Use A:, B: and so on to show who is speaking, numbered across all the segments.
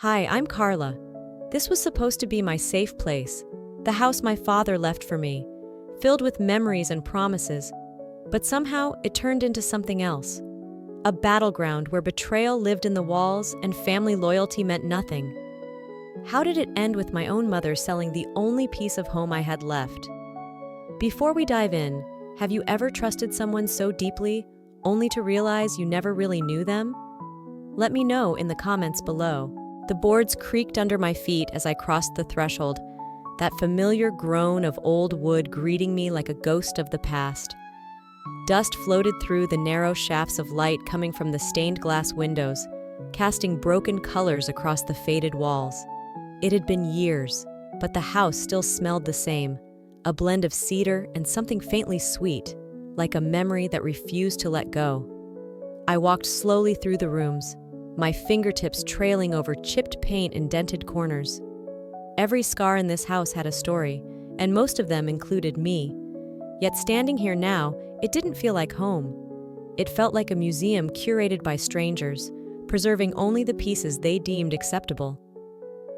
A: Hi, I'm Carla. This was supposed to be my safe place, the house my father left for me, filled with memories and promises, but somehow it turned into something else. A battleground where betrayal lived in the walls and family loyalty meant nothing. How did it end with my own mother selling the only piece of home I had left? Before we dive in, have you ever trusted someone so deeply, only to realize you never really knew them? Let me know in the comments below. The boards creaked under my feet as I crossed the threshold, that familiar groan of old wood greeting me like a ghost of the past. Dust floated through the narrow shafts of light coming from the stained glass windows, casting broken colors across the faded walls. It had been years, but the house still smelled the same, a blend of cedar and something faintly sweet, like a memory that refused to let go. I walked slowly through the rooms, my fingertips trailing over chipped paint and dented corners. Every scar in this house had a story, and most of them included me. Yet standing here now, it didn't feel like home. It felt like a museum curated by strangers, preserving only the pieces they deemed acceptable.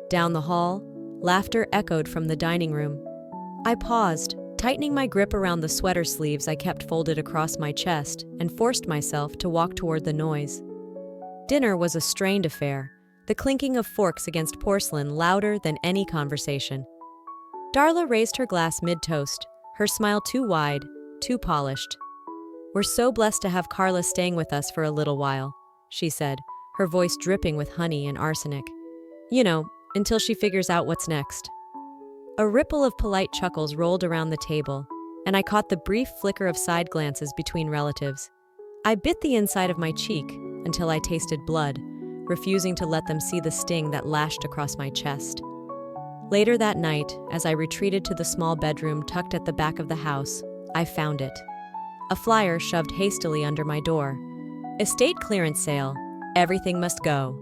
A: Down the hall, laughter echoed from the dining room. I paused, tightening my grip around the sweater sleeves I kept folded across my chest, and forced myself to walk toward the noise. Dinner was a strained affair, the clinking of forks against porcelain louder than any conversation. Darla raised her glass mid-toast, her smile too wide, too polished. "We're so blessed to have Carla staying with us for a little while," she said, her voice dripping with honey and arsenic. "You know, until she figures out what's next." A ripple of polite chuckles rolled around the table, and I caught the brief flicker of side glances between relatives. I bit the inside of my cheek until I tasted blood, refusing to let them see the sting that lashed across my chest. Later that night, as I retreated to the small bedroom tucked at the back of the house, I found it. A flyer shoved hastily under my door. "Estate clearance sale. Everything must go."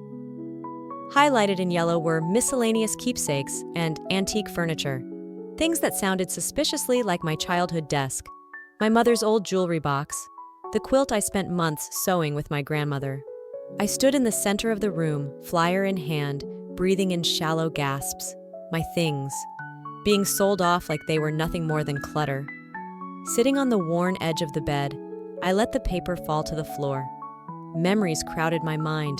A: Highlighted in yellow were miscellaneous keepsakes and antique furniture, things that sounded suspiciously like my childhood desk, my mother's old jewelry box, the quilt I spent months sewing with my grandmother. I stood in the center of the room, flyer in hand, breathing in shallow gasps. My things, being sold off like they were nothing more than clutter. Sitting on the worn edge of the bed, I let the paper fall to the floor. Memories crowded my mind,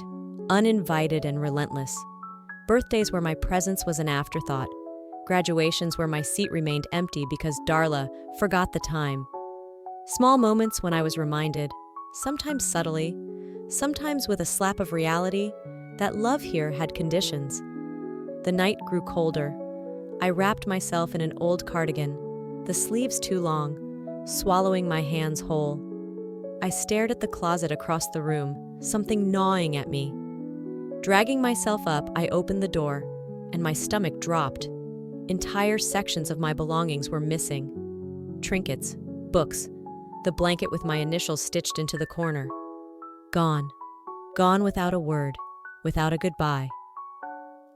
A: uninvited and relentless. Birthdays where my presence was an afterthought. Graduations where my seat remained empty because Darla forgot the time. Small moments when I was reminded, sometimes subtly, sometimes with a slap of reality, that love here had conditions. The night grew colder. I wrapped myself in an old cardigan, the sleeves too long, swallowing my hands whole. I stared at the closet across the room, something gnawing at me. Dragging myself up, I opened the door, and my stomach dropped. Entire sections of my belongings were missing. Trinkets, books, the blanket with my initials stitched into the corner. Gone. Gone without a word, without a goodbye.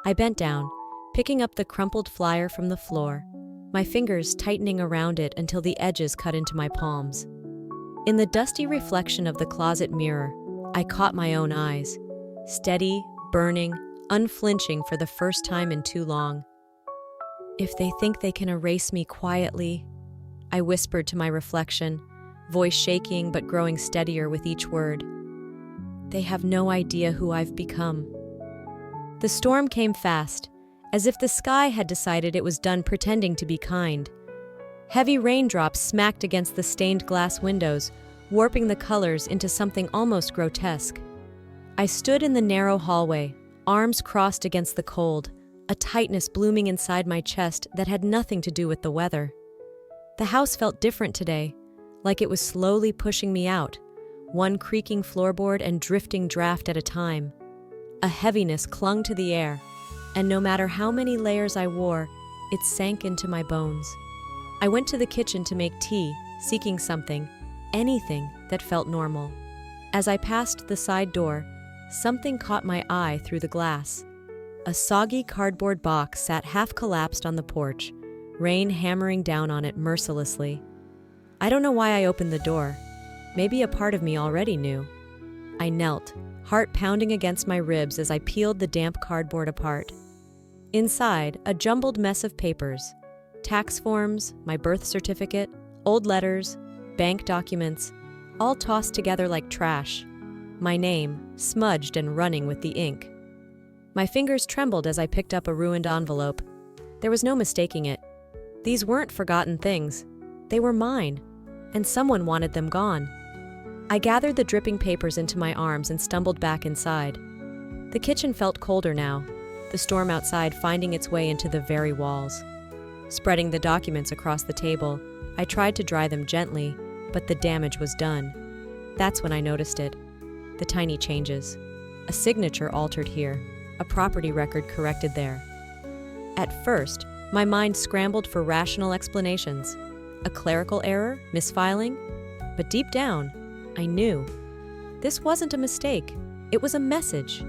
A: I bent down, picking up the crumpled flyer from the floor, my fingers tightening around it until the edges cut into my palms. In the dusty reflection of the closet mirror, I caught my own eyes, steady, burning, unflinching for the first time in too long. "If they think they can erase me quietly," I whispered to my reflection, voice shaking but growing steadier with each word. "They have no idea who I've become." The storm came fast, as if the sky had decided it was done pretending to be kind. Heavy raindrops smacked against the stained glass windows, warping the colors into something almost grotesque. I stood in the narrow hallway, arms crossed against the cold, a tightness blooming inside my chest that had nothing to do with the weather. The house felt different today, like it was slowly pushing me out, one creaking floorboard and drifting draft at a time. A heaviness clung to the air, and no matter how many layers I wore, it sank into my bones. I went to the kitchen to make tea, seeking something, anything that felt normal. As I passed the side door, something caught my eye through the glass. A soggy cardboard box sat half collapsed on the porch, rain hammering down on it mercilessly. I don't know why I opened the door. Maybe a part of me already knew. I knelt, heart pounding against my ribs as I peeled the damp cardboard apart. Inside, a jumbled mess of papers. Tax forms, my birth certificate, old letters, bank documents, all tossed together like trash. My name, smudged and running with the ink. My fingers trembled as I picked up a ruined envelope. There was no mistaking it. These weren't forgotten things. They were mine, and someone wanted them gone. I gathered the dripping papers into my arms and stumbled back inside. The kitchen felt colder now, the storm outside finding its way into the very walls. Spreading the documents across the table, I tried to dry them gently, but the damage was done. That's when I noticed it. The tiny changes. A signature altered here, a property record corrected there. At first, my mind scrambled for rational explanations. A clerical error, misfiling? But deep down, I knew. This wasn't a mistake. It was a message.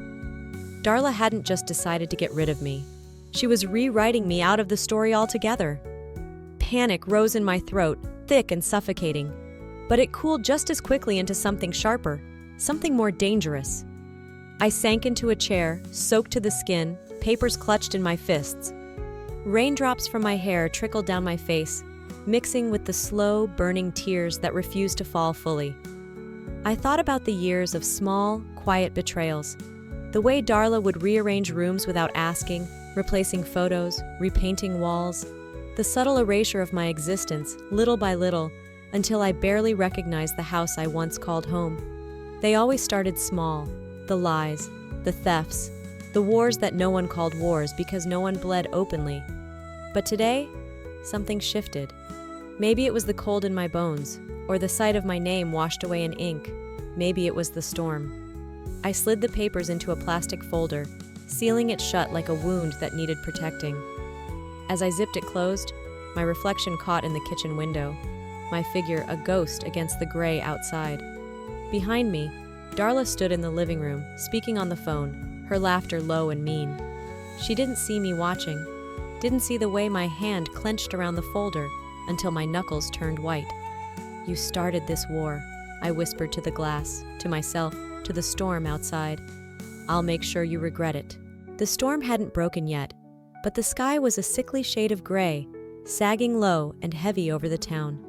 A: Darla hadn't just decided to get rid of me. She was rewriting me out of the story altogether. Panic rose in my throat, thick and suffocating. But it cooled just as quickly into something sharper, something more dangerous. I sank into a chair, soaked to the skin, papers clutched in my fists. Raindrops from my hair trickled down my face, mixing with the slow, burning tears that refused to fall fully. I thought about the years of small, quiet betrayals. The way Darla would rearrange rooms without asking, replacing photos, repainting walls. The subtle erasure of my existence, little by little, until I barely recognized the house I once called home. They always started small. The lies, the thefts, the wars that no one called wars because no one bled openly. But today, something shifted. Maybe it was the cold in my bones, or the sight of my name washed away in ink. Maybe it was the storm. I slid the papers into a plastic folder, sealing it shut like a wound that needed protecting. As I zipped it closed, my reflection caught in the kitchen window, my figure a ghost against the gray outside. Behind me, Darla stood in the living room, speaking on the phone, her laughter low and mean. She didn't see me watching, didn't see the way my hand clenched around the folder until my knuckles turned white. "You started this war," I whispered to the glass, to myself, to the storm outside. "I'll make sure you regret it." The storm hadn't broken yet, but the sky was a sickly shade of gray, sagging low and heavy over the town.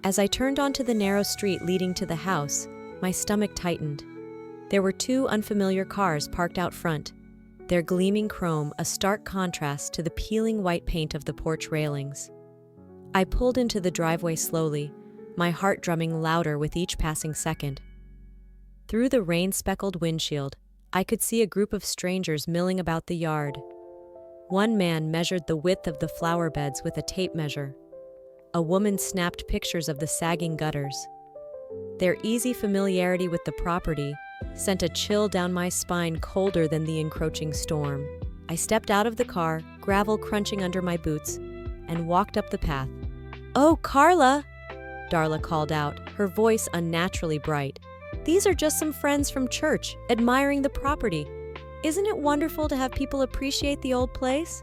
A: As I turned onto the narrow street leading to the house, my stomach tightened. There were two unfamiliar cars parked out front, their gleaming chrome a stark contrast to the peeling white paint of the porch railings. I pulled into the driveway slowly, my heart drumming louder with each passing second. Through the rain-speckled windshield, I could see a group of strangers milling about the yard. One man measured the width of the flower beds with a tape measure. A woman snapped pictures of the sagging gutters. Their easy familiarity with the property sent a chill down my spine colder than the encroaching storm. I stepped out of the car, gravel crunching under my boots, and walked up the path. "Oh, Carla!" Darla called out, her voice unnaturally bright. "These are just some friends from church, admiring the property. Isn't it wonderful to have people appreciate the old place?"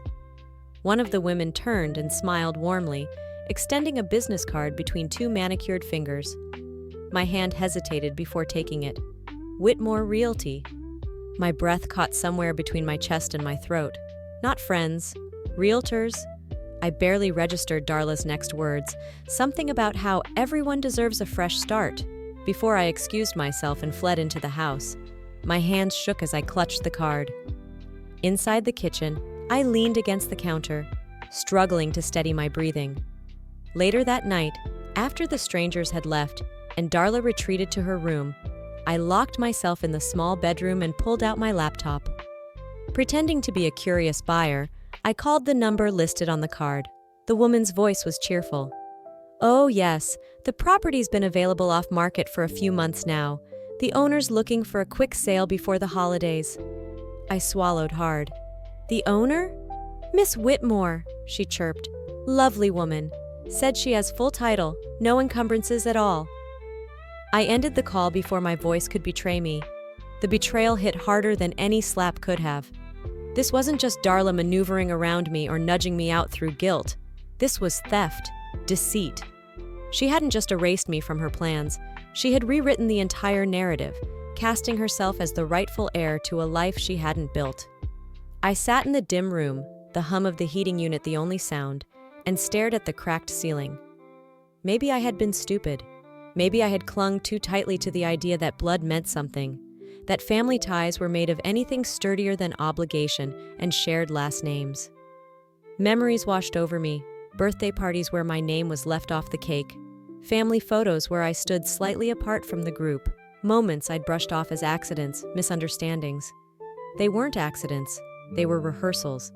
A: One of the women turned and smiled warmly, extending a business card between two manicured fingers. My hand hesitated before taking it. Whitmore Realty. My breath caught somewhere between my chest and my throat. Not friends. Realtors. I barely registered Darla's next words, something about how everyone deserves a fresh start, before I excused myself and fled into the house. My hands shook as I clutched the card. Inside the kitchen, I leaned against the counter, struggling to steady my breathing. Later that night, after the strangers had left and Darla retreated to her room, I locked myself in the small bedroom and pulled out my laptop. Pretending to be a curious buyer, I called the number listed on the card. The woman's voice was cheerful. "Oh yes, the property's been available off market for a few months now. The owner's looking for a quick sale before the holidays." I swallowed hard. "The owner?" "Miss Whitmore," she chirped. "Lovely woman. Said she has full title, no encumbrances at all." I ended the call before my voice could betray me. The betrayal hit harder than any slap could have. This wasn't just Darla maneuvering around me or nudging me out through guilt. This was theft, deceit. She hadn't just erased me from her plans. She had rewritten the entire narrative, casting herself as the rightful heir to a life she hadn't built. I sat in the dim room, the hum of the heating unit the only sound, and stared at the cracked ceiling. Maybe I had been stupid. Maybe I had clung too tightly to the idea that blood meant something, that family ties were made of anything sturdier than obligation and shared last names. Memories washed over me, birthday parties where my name was left off the cake, family photos where I stood slightly apart from the group, moments I'd brushed off as accidents, misunderstandings. They weren't accidents, they were rehearsals.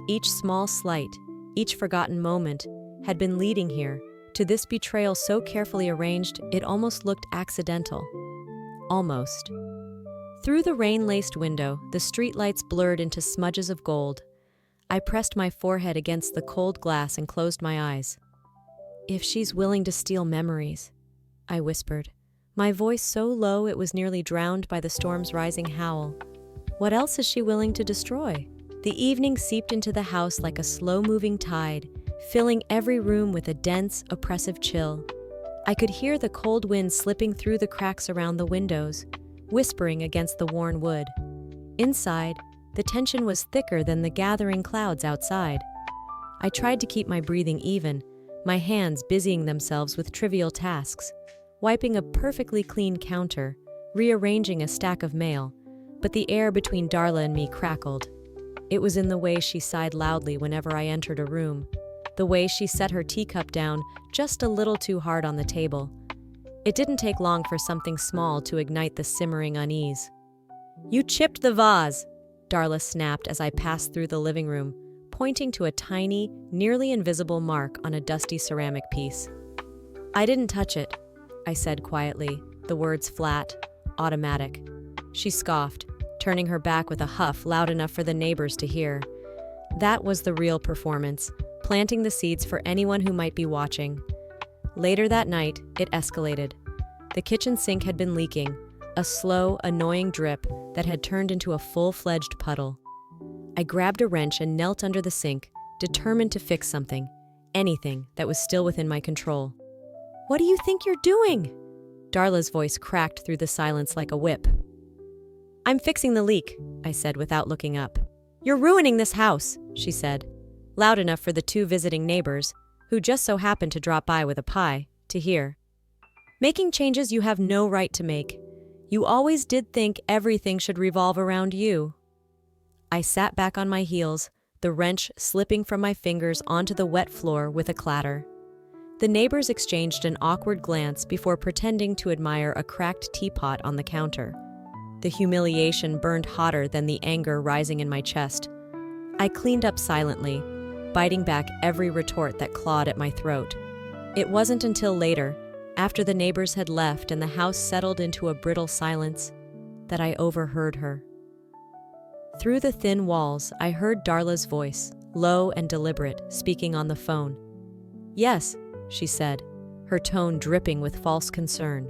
A: Each small slight, each forgotten moment, had been leading here, to this betrayal so carefully arranged it almost looked accidental. Almost. Through the rain-laced window, the streetlights blurred into smudges of gold. I pressed my forehead against the cold glass and closed my eyes. "If she's willing to steal memories," I whispered, my voice so low it was nearly drowned by the storm's rising howl. "What else is she willing to destroy?" The evening seeped into the house like a slow-moving tide, filling every room with a dense, oppressive chill. I could hear the cold wind slipping through the cracks around the windows, whispering against the worn wood. Inside, the tension was thicker than the gathering clouds outside. I tried to keep my breathing even, my hands busying themselves with trivial tasks, wiping a perfectly clean counter, rearranging a stack of mail, but the air between Darla and me crackled. It was in the way she sighed loudly whenever I entered a room, the way she set her teacup down just a little too hard on the table. It didn't take long for something small to ignite the simmering unease. "You chipped the vase," Darla snapped as I passed through the living room, pointing to a tiny, nearly invisible mark on a dusty ceramic piece. "I didn't touch it," I said quietly, the words flat, automatic. She scoffed, turning her back with a huff loud enough for the neighbors to hear. That was the real performance, planting the seeds for anyone who might be watching. Later that night, it escalated. The kitchen sink had been leaking, a slow, annoying drip that had turned into a full-fledged puddle. I grabbed a wrench and knelt under the sink, determined to fix something, anything that was still within my control. "What do you think you're doing?" Darla's voice cracked through the silence like a whip. "I'm fixing the leak," I said without looking up. "You're ruining this house," she said, loud enough for the two visiting neighbors, who just so happened to drop by with a pie, to hear. "Making changes you have no right to make. You always did think everything should revolve around you." I sat back on my heels, the wrench slipping from my fingers onto the wet floor with a clatter. The neighbors exchanged an awkward glance before pretending to admire a cracked teapot on the counter. The humiliation burned hotter than the anger rising in my chest. I cleaned up silently, biting back every retort that clawed at my throat. It wasn't until later, after the neighbors had left and the house settled into a brittle silence, that I overheard her. Through the thin walls, I heard Darla's voice, low and deliberate, speaking on the phone. "Yes," she said, her tone dripping with false concern.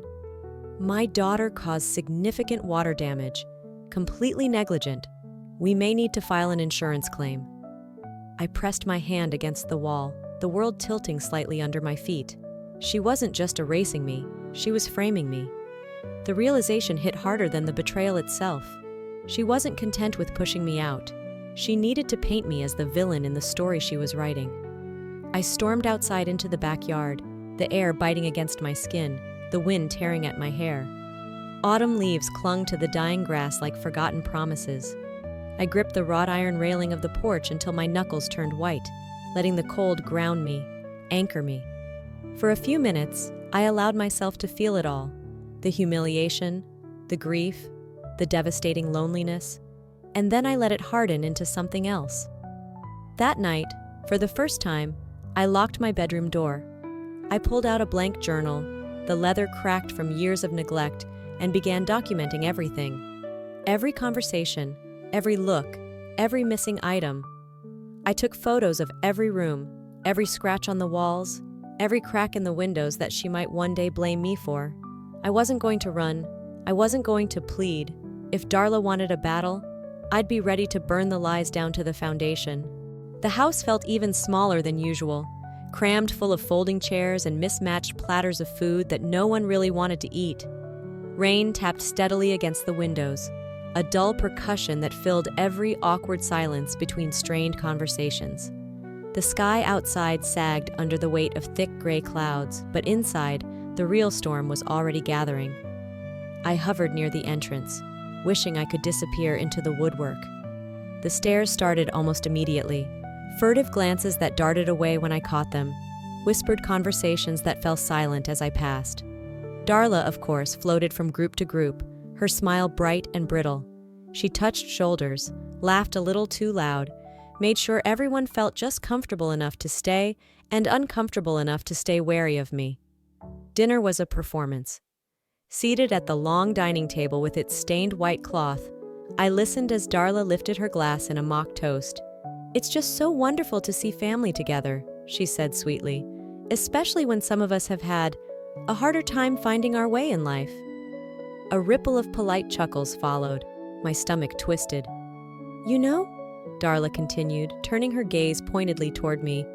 A: "My daughter caused significant water damage, completely negligent. We may need to file an insurance claim." I pressed my hand against the wall, the world tilting slightly under my feet. She wasn't just erasing me, she was framing me. The realization hit harder than the betrayal itself. She wasn't content with pushing me out. She needed to paint me as the villain in the story she was writing. I stormed outside into the backyard, the air biting against my skin, the wind tearing at my hair. Autumn leaves clung to the dying grass like forgotten promises. I gripped the wrought iron railing of the porch until my knuckles turned white, letting the cold ground me, anchor me. For a few minutes, I allowed myself to feel it all. The humiliation, the grief, the devastating loneliness, and then I let it harden into something else. That night, for the first time, I locked my bedroom door. I pulled out a blank journal, the leather cracked from years of neglect, and began documenting everything. Every conversation, every look, every missing item. I took photos of every room, every scratch on the walls, every crack in the windows that she might one day blame me for. I wasn't going to run. I wasn't going to plead. If Darla wanted a battle, I'd be ready to burn the lies down to the foundation. The house felt even smaller than usual, crammed full of folding chairs and mismatched platters of food that no one really wanted to eat. Rain tapped steadily against the windows, a dull percussion that filled every awkward silence between strained conversations. The sky outside sagged under the weight of thick gray clouds, but inside, the real storm was already gathering. I hovered near the entrance, wishing I could disappear into the woodwork. The stares started almost immediately, furtive glances that darted away when I caught them, whispered conversations that fell silent as I passed. Darla, of course, floated from group to group, her smile bright and brittle. She touched shoulders, laughed a little too loud, made sure everyone felt just comfortable enough to stay and uncomfortable enough to stay wary of me. Dinner was a performance. Seated at the long dining table with its stained white cloth, I listened as Darla lifted her glass in a mock toast. "It's just so wonderful to see family together," she said sweetly, "especially when some of us have had a harder time finding our way in life." A ripple of polite chuckles followed. My stomach twisted. "You know," Darla continued, turning her gaze pointedly toward me,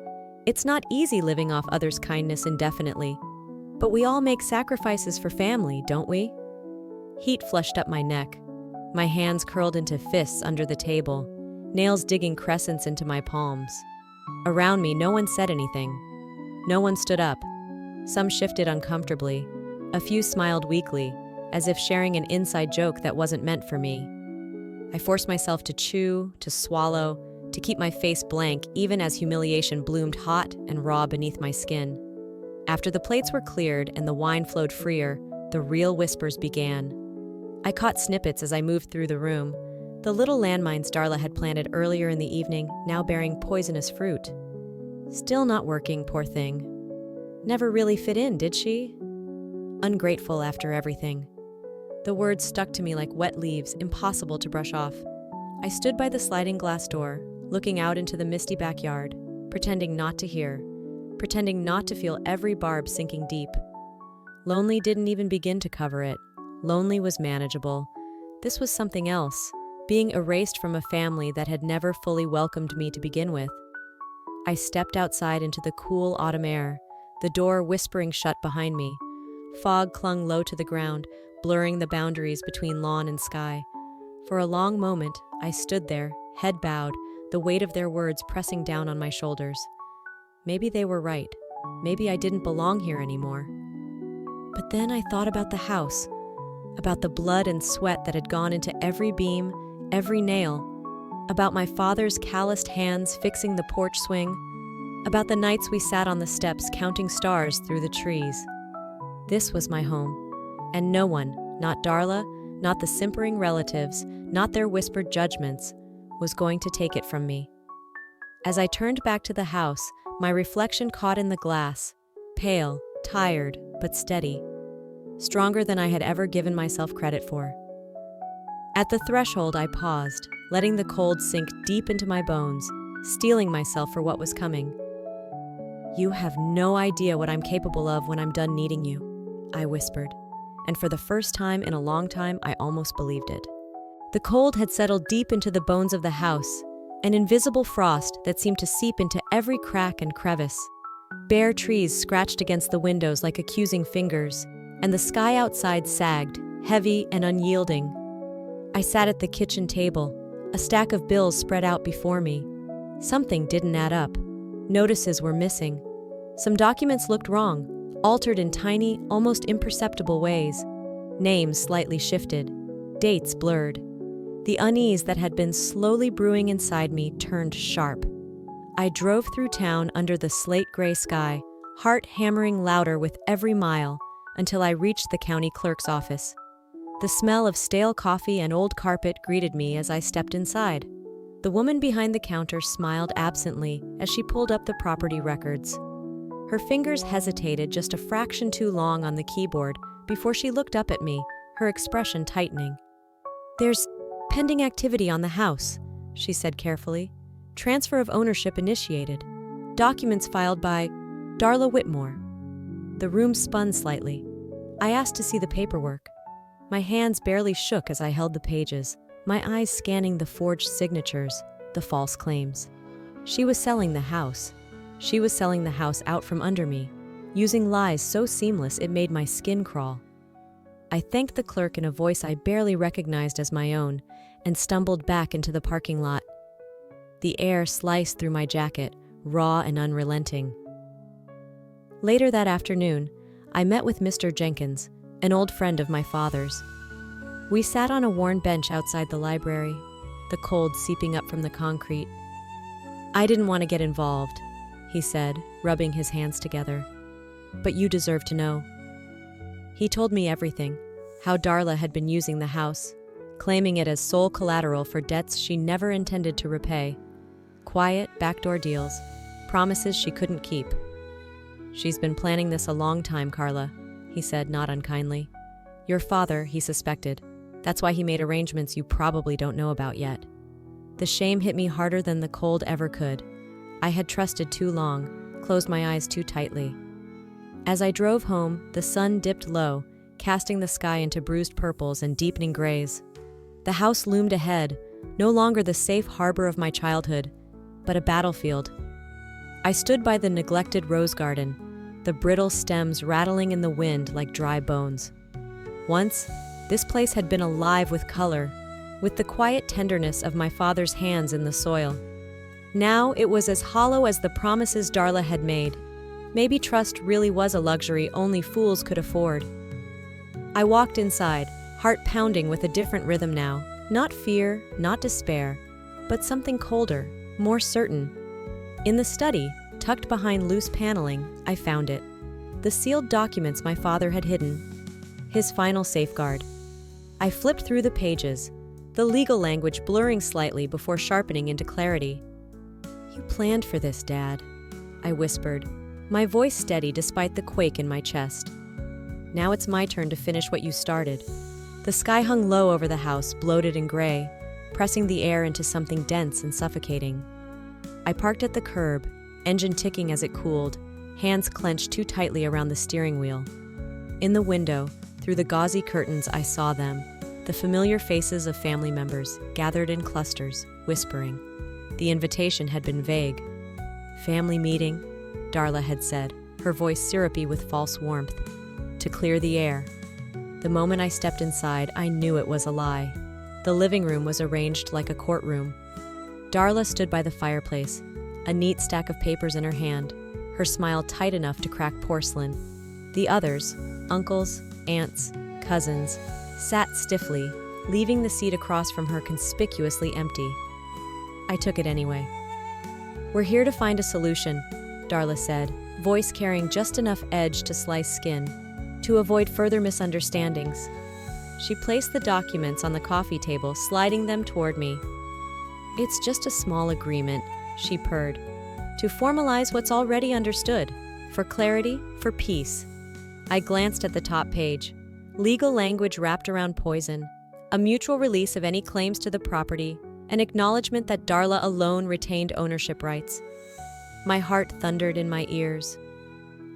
A: "it's not easy living off others' kindness indefinitely. But we all make sacrifices for family, don't we?" Heat flushed up my neck. My hands curled into fists under the table, nails digging crescents into my palms. Around me, no one said anything. No one stood up. Some shifted uncomfortably. A few smiled weakly, as if sharing an inside joke that wasn't meant for me. I forced myself to chew, to swallow, to keep my face blank even as humiliation bloomed hot and raw beneath my skin. After the plates were cleared and the wine flowed freer, the real whispers began. I caught snippets as I moved through the room, the little landmines Darla had planted earlier in the evening now bearing poisonous fruit. Still not working, poor thing. Never really fit in, did she? Ungrateful after everything. The words stuck to me like wet leaves, impossible to brush off. I stood by the sliding glass door, looking out into the misty backyard, pretending not to hear, pretending not to feel every barb sinking deep. Lonely didn't even begin to cover it. Lonely was manageable. This was something else, being erased from a family that had never fully welcomed me to begin with. I stepped outside into the cool autumn air, the door whispering shut behind me. Fog clung low to the ground, blurring the boundaries between lawn and sky. For a long moment, I stood there, head bowed, the weight of their words pressing down on my shoulders. Maybe they were right. Maybe I didn't belong here anymore. But then I thought about the house, about the blood and sweat that had gone into every beam, every nail, about my father's calloused hands fixing the porch swing, about the nights we sat on the steps counting stars through the trees. This was my home, and no one, not Darla, not the simpering relatives, not their whispered judgments, was going to take it from me. As I turned back to the house, my reflection caught in the glass, pale, tired, but steady, stronger than I had ever given myself credit for. At the threshold, I paused, letting the cold sink deep into my bones, steeling myself for what was coming. "You have no idea what I'm capable of when I'm done needing you," I whispered, and for the first time in a long time, I almost believed it. The cold had settled deep into the bones of the house, an invisible frost that seemed to seep into every crack and crevice. Bare trees scratched against the windows like accusing fingers, and the sky outside sagged, heavy and unyielding. I sat at the kitchen table, a stack of bills spread out before me. Something didn't add up. Notices were missing. Some documents looked wrong, altered in tiny, almost imperceptible ways. Names slightly shifted, dates blurred. The unease that had been slowly brewing inside me turned sharp. I drove through town under the slate-gray sky, heart hammering louder with every mile, until I reached the county clerk's office. The smell of stale coffee and old carpet greeted me as I stepped inside. The woman behind the counter smiled absently as she pulled up the property records. Her fingers hesitated just a fraction too long on the keyboard before she looked up at me, her expression tightening. "There's pending activity on the house," she said carefully. "Transfer of ownership initiated. Documents filed by Darla Whitmore." The room spun slightly. I asked to see the paperwork. My hands barely shook as I held the pages, my eyes scanning the forged signatures, the false claims. She was selling the house. She was selling the house out from under me, using lies so seamless it made my skin crawl. I thanked the clerk in a voice I barely recognized as my own and stumbled back into the parking lot. The air sliced through my jacket, raw and unrelenting. Later that afternoon, I met with Mr. Jenkins, an old friend of my father's. We sat on a worn bench outside the library, the cold seeping up from the concrete. "I didn't want to get involved," he said, rubbing his hands together. "But you deserve to know." He told me everything, how Darla had been using the house, claiming it as sole collateral for debts she never intended to repay. Quiet, backdoor deals, promises she couldn't keep. "She's been planning this a long time, Carla," he said, not unkindly. "Your father, he suspected. That's why he made arrangements you probably don't know about yet." The shame hit me harder than the cold ever could. I had trusted too long, closed my eyes too tightly. As I drove home, the sun dipped low, casting the sky into bruised purples and deepening grays. The house loomed ahead, no longer the safe harbor of my childhood, but a battlefield. I stood by the neglected rose garden, the brittle stems rattling in the wind like dry bones. Once, this place had been alive with color, with the quiet tenderness of my father's hands in the soil. Now it was as hollow as the promises Darla had made. Maybe trust really was a luxury only fools could afford. I walked inside, heart pounding with a different rhythm now. Not fear, not despair, but something colder, more certain. In the study, tucked behind loose paneling, I found it. The sealed documents my father had hidden. His final safeguard. I flipped through the pages, the legal language blurring slightly before sharpening into clarity. "You planned for this, Dad," I whispered, my voice steady despite the quake in my chest. "Now it's my turn to finish what you started." The sky hung low over the house, bloated and gray, pressing the air into something dense and suffocating. I parked at the curb, engine ticking as it cooled, hands clenched too tightly around the steering wheel. In the window, through the gauzy curtains, I saw them, the familiar faces of family members, gathered in clusters, whispering. The invitation had been vague. "Family meeting," Darla had said, her voice syrupy with false warmth, "to clear the air." The moment I stepped inside, I knew it was a lie. The living room was arranged like a courtroom. Darla stood by the fireplace, a neat stack of papers in her hand, her smile tight enough to crack porcelain. The others, uncles, aunts, cousins, sat stiffly, leaving the seat across from her conspicuously empty. I took it anyway. "We're here to find a solution," Darla said, voice carrying just enough edge to slice skin, to avoid further misunderstandings. She placed the documents on the coffee table, sliding them toward me. "It's just a small agreement," she purred, "to formalize what's already understood, for clarity, for peace." I glanced at the top page. Legal language wrapped around poison, a mutual release of any claims to the property, an acknowledgement that Darla alone retained ownership rights. My heart thundered in my ears.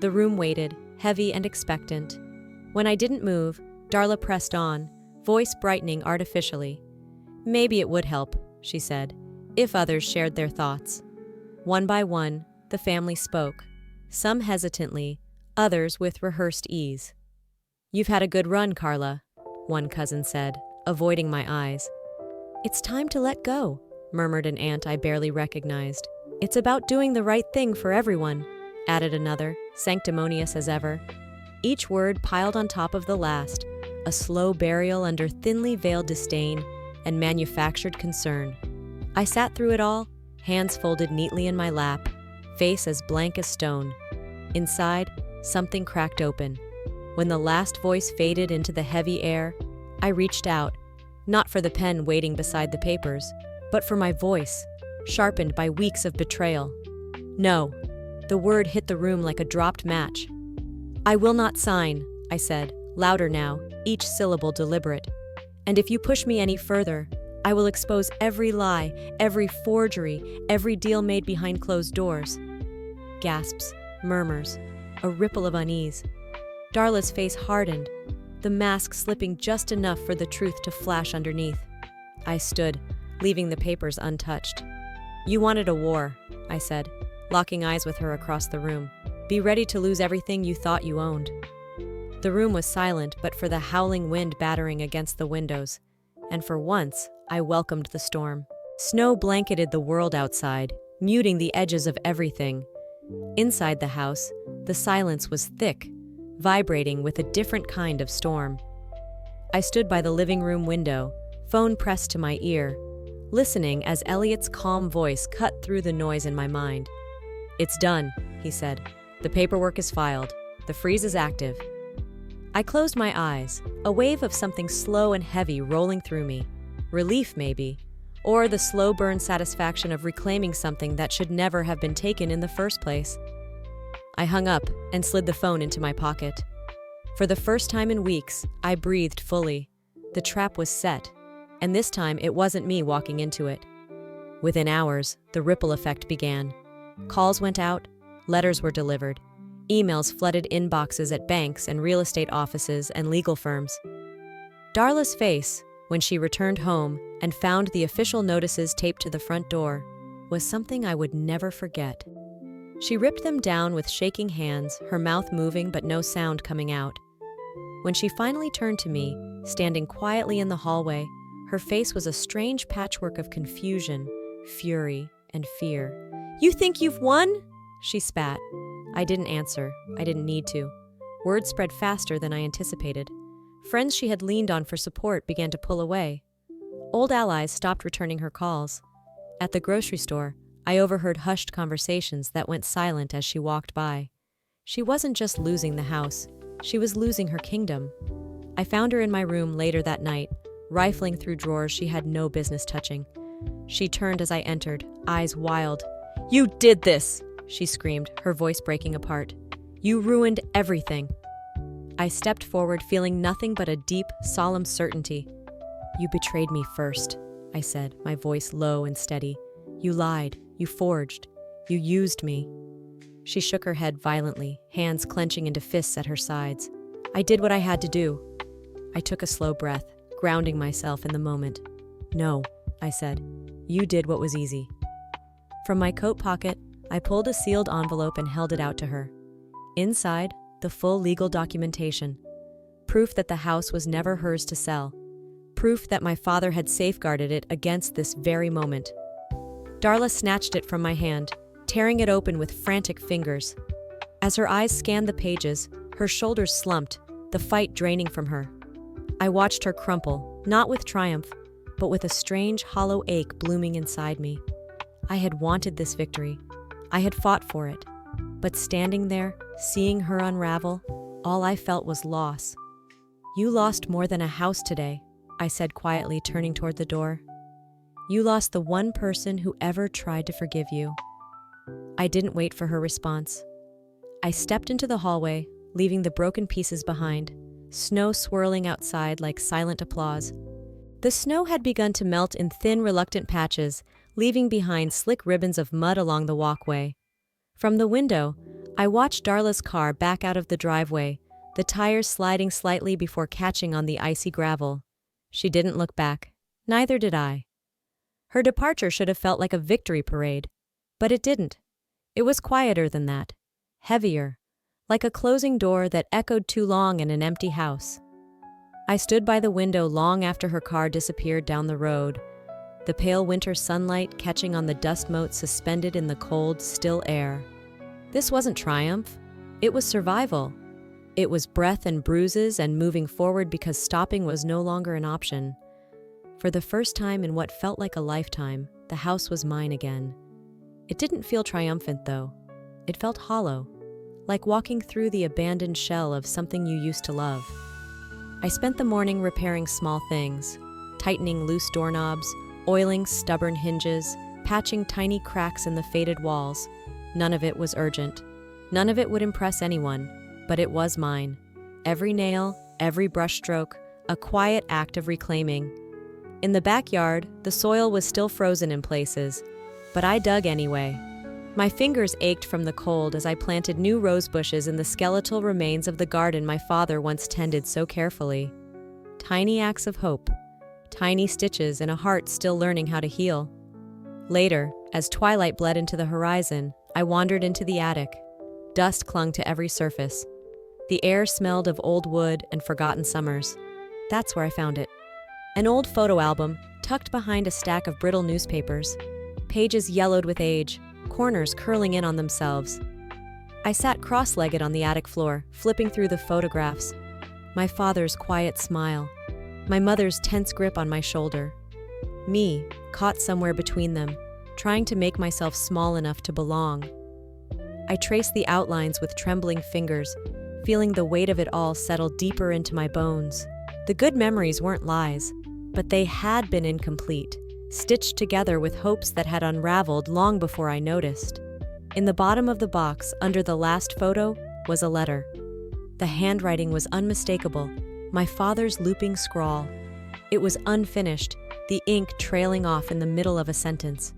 A: The room waited, heavy and expectant. When I didn't move, Darla pressed on, voice brightening artificially. "Maybe it would help," she said, "if others shared their thoughts." One by one, the family spoke, some hesitantly, others with rehearsed ease. "You've had a good run, Carla," one cousin said, avoiding my eyes. "It's time to let go," murmured an aunt I barely recognized. "It's about doing the right thing for everyone," added another, sanctimonious as ever. Each word piled on top of the last, a slow burial under thinly veiled disdain and manufactured concern. I sat through it all, hands folded neatly in my lap, face as blank as stone. Inside, something cracked open. When the last voice faded into the heavy air, I reached out, not for the pen waiting beside the papers, but for my voice, sharpened by weeks of betrayal. "No." The word hit the room like a dropped match. "I will not sign," I said, louder now, each syllable deliberate. "And if you push me any further, I will expose every lie, every forgery, every deal made behind closed doors." Gasps, murmurs, a ripple of unease. Darla's face hardened, the mask slipping just enough for the truth to flash underneath. I stood, leaving the papers untouched. "You wanted a war," I said, locking eyes with her across the room. "Be ready to lose everything you thought you owned." The room was silent but for the howling wind battering against the windows, and for once, I welcomed the storm. Snow blanketed the world outside, muting the edges of everything. Inside the house, the silence was thick, vibrating with a different kind of storm. I stood by the living room window, phone pressed to my ear, listening as Elliot's calm voice cut through the noise in my mind. "It's done," he said. "The paperwork is filed. The freeze is active." I closed my eyes, a wave of something slow and heavy rolling through me. Relief, maybe, or the slow burn satisfaction of reclaiming something that should never have been taken in the first place. I hung up and slid the phone into my pocket. For the first time in weeks, I breathed fully. The trap was set, and this time it wasn't me walking into it. Within hours, the ripple effect began. Calls went out, letters were delivered, emails flooded inboxes at banks and real estate offices and legal firms. Darla's face, when she returned home and found the official notices taped to the front door, was something I would never forget. She ripped them down with shaking hands, her mouth moving but no sound coming out. When she finally turned to me, standing quietly in the hallway, her face was a strange patchwork of confusion, fury, and fear. "You think you've won?" she spat. I didn't answer. I didn't need to. Word spread faster than I anticipated. Friends she had leaned on for support began to pull away. Old allies stopped returning her calls. At the grocery store, I overheard hushed conversations that went silent as she walked by. She wasn't just losing the house, she was losing her kingdom. I found her in my room later that night, rifling through drawers she had no business touching. She turned as I entered, eyes wild. "You did this!" she screamed, her voice breaking apart. "You ruined everything." I stepped forward, feeling nothing but a deep, solemn certainty. "You betrayed me first," I said, my voice low and steady. "You lied, you forged, you used me." She shook her head violently, hands clenching into fists at her sides. "I did what I had to do." I took a slow breath, grounding myself in the moment. "No," I said. "You did what was easy." From my coat pocket, I pulled a sealed envelope and held it out to her. Inside, the full legal documentation. Proof that the house was never hers to sell. Proof that my father had safeguarded it against this very moment. Darla snatched it from my hand, tearing it open with frantic fingers. As her eyes scanned the pages, her shoulders slumped, the fight draining from her. I watched her crumple, not with triumph, but with a strange, hollow ache blooming inside me. I had wanted this victory. I had fought for it. But standing there, seeing her unravel, all I felt was loss. "You lost more than a house today," I said quietly, turning toward the door. "You lost the one person who ever tried to forgive you." I didn't wait for her response. I stepped into the hallway, leaving the broken pieces behind, snow swirling outside like silent applause. The snow had begun to melt in thin, reluctant patches, leaving behind slick ribbons of mud along the walkway. From the window, I watched Darla's car back out of the driveway, the tires sliding slightly before catching on the icy gravel. She didn't look back. Neither did I. Her departure should have felt like a victory parade, but it didn't. It was quieter than that, heavier, like a closing door that echoed too long in an empty house. I stood by the window long after her car disappeared down the road, the pale winter sunlight catching on the dust motes suspended in the cold, still air. This wasn't triumph. It was survival. It was breath and bruises and moving forward because stopping was no longer an option. For the first time in what felt like a lifetime, the house was mine again. It didn't feel triumphant, though. It felt hollow, like walking through the abandoned shell of something you used to love. I spent the morning repairing small things, tightening loose doorknobs, oiling stubborn hinges, patching tiny cracks in the faded walls. None of it was urgent. None of it would impress anyone, but it was mine. Every nail, every brushstroke, a quiet act of reclaiming. In the backyard, the soil was still frozen in places, but I dug anyway. My fingers ached from the cold as I planted new rose bushes in the skeletal remains of the garden my father once tended so carefully. Tiny acts of hope. Tiny stitches in a heart still learning how to heal. Later, as twilight bled into the horizon, I wandered into the attic. Dust clung to every surface. The air smelled of old wood and forgotten summers. That's where I found it. An old photo album tucked behind a stack of brittle newspapers, pages yellowed with age, corners curling in on themselves. I sat cross-legged on the attic floor, flipping through the photographs. My father's quiet smile, my mother's tense grip on my shoulder. Me, caught somewhere between them, trying to make myself small enough to belong. I traced the outlines with trembling fingers, feeling the weight of it all settle deeper into my bones. The good memories weren't lies, but they had been incomplete, stitched together with hopes that had unraveled long before I noticed. In the bottom of the box, under the last photo, was a letter. The handwriting was unmistakable, my father's looping scrawl. It was unfinished, the ink trailing off in the middle of a sentence.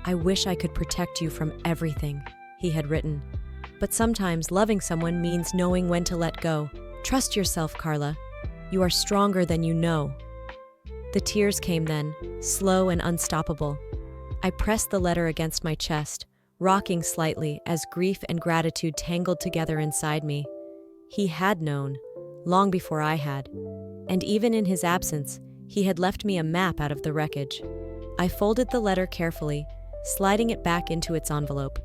A: "I wish I could protect you from everything," he had written. But sometimes loving someone means knowing when to let go. Trust yourself, Carla. You are stronger than you know. The tears came then, slow and unstoppable. I pressed the letter against my chest, rocking slightly as grief and gratitude tangled together inside me. He had known, long before I had, and even in his absence, he had left me a map out of the wreckage. I folded the letter carefully, sliding it back into its envelope.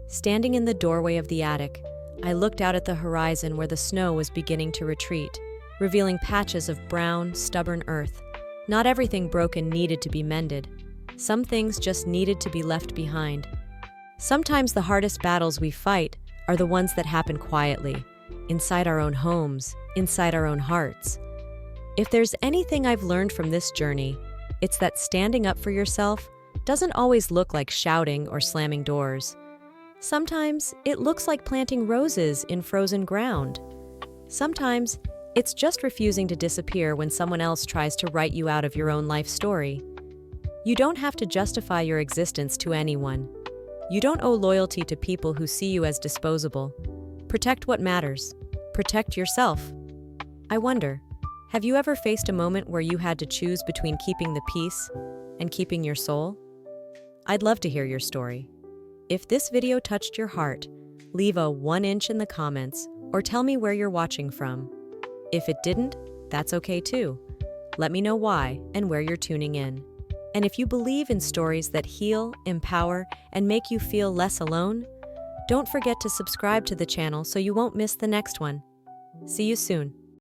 A: Standing in the doorway of the attic, I looked out at the horizon where the snow was beginning to retreat, revealing patches of brown, stubborn earth. Not everything broken needed to be mended. Some things just needed to be left behind. Sometimes the hardest battles we fight are the ones that happen quietly, inside our own homes, inside our own hearts. If there's anything I've learned from this journey, it's that standing up for yourself doesn't always look like shouting or slamming doors. Sometimes it looks like planting roses in frozen ground. Sometimes it's just refusing to disappear when someone else tries to write you out of your own life story. You don't have to justify your existence to anyone. You don't owe loyalty to people who see you as disposable. Protect what matters. Protect yourself. I wonder, have you ever faced a moment where you had to choose between keeping the peace and keeping your soul? I'd love to hear your story. If this video touched your heart, leave a 1 inch in the comments or tell me where you're watching from. If it didn't, that's okay too. Let me know why and where you're tuning in. And if you believe in stories that heal, empower, and make you feel less alone, don't forget to subscribe to the channel so you won't miss the next one. See you soon.